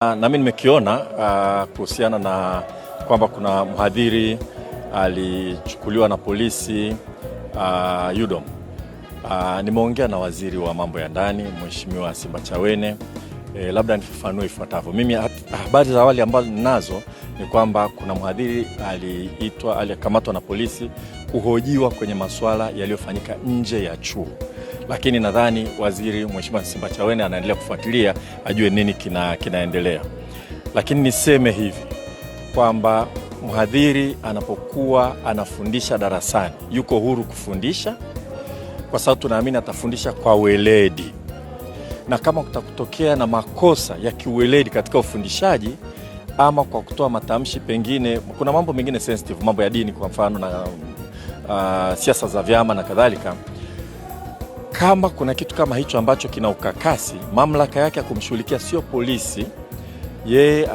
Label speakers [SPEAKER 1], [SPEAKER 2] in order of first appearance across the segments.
[SPEAKER 1] Na mimi nimekiona kuhusiana na kwamba kuna mhadhiri alichukuliwa na polisi UDOM. Nimeongea na waziri wa mambo ya ndani Mheshimiwa Simbachawene. Labda nifafanue ifuatavyo. Mimi habari za awali ambazo ninazo ni kwamba kuna mhadhiri alikamatwa na polisi kuhojiwa kwenye masuala yaliyofanyika nje ya chuo. Lakini nadhani waziri Mheshimiwa Simbachawene anaendelea kufuatilia ajue nini kinaendelea. Lakini niseme hivi kwamba mhadhiri anapokuwa anafundisha darasani yuko huru kufundisha, kwa sababu tunaamini atafundisha kwa weledi. Na kama kutakutokea na makosa ya kiweledi katika ufundishaji ama kwa kutoa matamshi, pengine kuna mambo mengine sensitive, mambo ya dini kwa mfano na siasa za vyama na kadhalika, kama kuna kitu kama hicho ambacho kina ukakasi, mamlaka yake ya kumshughulikia sio polisi. Yeye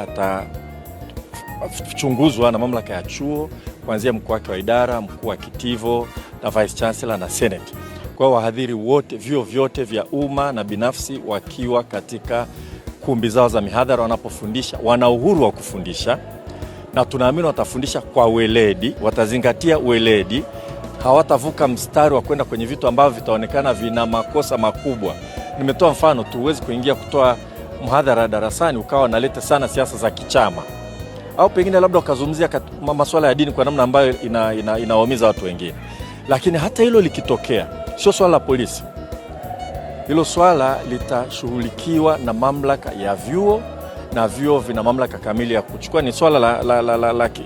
[SPEAKER 1] atachunguzwa na mamlaka ya chuo, kuanzia mkuu wake wa idara, mkuu wa kitivo na vice chancellor na senate. Kwa wahadhiri wote, vyuo vyote vya umma na binafsi, wakiwa katika kumbi zao za mihadhara wanapofundisha, wana uhuru wa kufundisha, na tunaamini watafundisha kwa weledi, watazingatia weledi. Hawatavuka mstari wa kwenda kwenye vitu ambavyo vitaonekana vina makosa makubwa. Nimetoa mfano tu, huwezi kuingia kutoa mhadhara darasani ukawa naleta sana siasa za kichama, au pengine labda ukazungumzia masuala ya dini kwa namna ambayo inawaumiza watu wengine. Lakini hata hilo likitokea, sio swala la polisi. Hilo swala litashughulikiwa na mamlaka ya vyuo, na vyuo vina mamlaka kamili ya kuchukua. Ni swala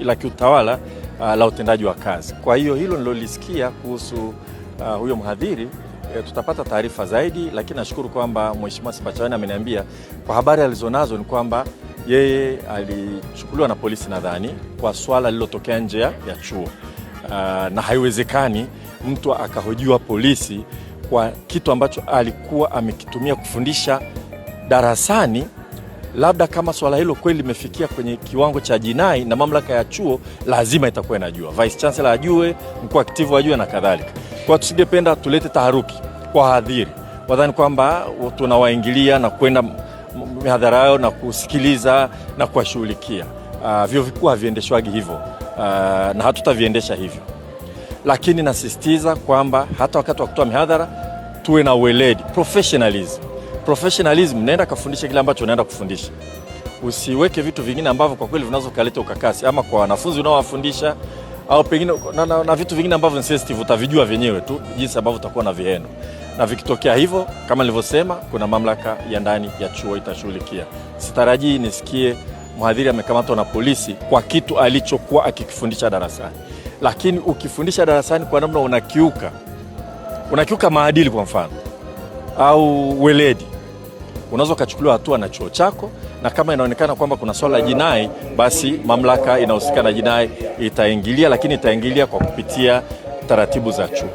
[SPEAKER 1] la kiutawala la utendaji wa kazi. Kwa hiyo hilo nilolisikia kuhusu huyo mhadhiri, tutapata taarifa zaidi, lakini nashukuru kwamba Mheshimiwa Simbachawene ameniambia kwa habari alizonazo ni kwamba yeye alichukuliwa na polisi, nadhani kwa swala lililotokea nje ya chuo. Na haiwezekani mtu akahojiwa polisi kwa kitu ambacho alikuwa amekitumia kufundisha darasani. Labda kama swala hilo kweli limefikia kwenye kiwango cha jinai, na mamlaka ya chuo lazima itakuwa inajua, vice chancellor ajue, mkuu wa kitivo ajue na kadhalika. Kwa tusingependa tulete taharuki kwa wahadhiri, wadhani kwamba tunawaingilia na kwenda mihadhara yao na kusikiliza na kuwashughulikia. Vyuo vikuu haviendeshwagi hivyo, na hatutaviendesha hivyo. Lakini nasisitiza kwamba hata wakati wa kutoa mihadhara tuwe na weledi, professionalism. Nenda kafundisha kile ambacho unaenda kufundisha. Usiweke vitu vingine ambavyo kwa kweli vinaweza kuleta ukakasi, ama kwa wanafunzi unaowafundisha, au pengine na vitu vingine ambavyo ni sensitive, utavijua wenyewe tu jinsi ambavyo utakuwa na viheno. Na vikitokea hivyo, kama nilivyosema, kuna mamlaka ya ndani ya chuo itashughulikia. Sitarajii nisikie mhadhiri amekamatwa na polisi kwa kitu alichokuwa akikifundisha darasani. Lakini ukifundisha darasani kwa namna unakiuka maadili kwa mfano, au weledi, unaweza kuchukuliwa hatua na chuo chako. Na kama inaonekana kwamba kuna swala la jinai, basi mamlaka inahusika na jinai itaingilia, lakini itaingilia kwa kupitia taratibu za chuo.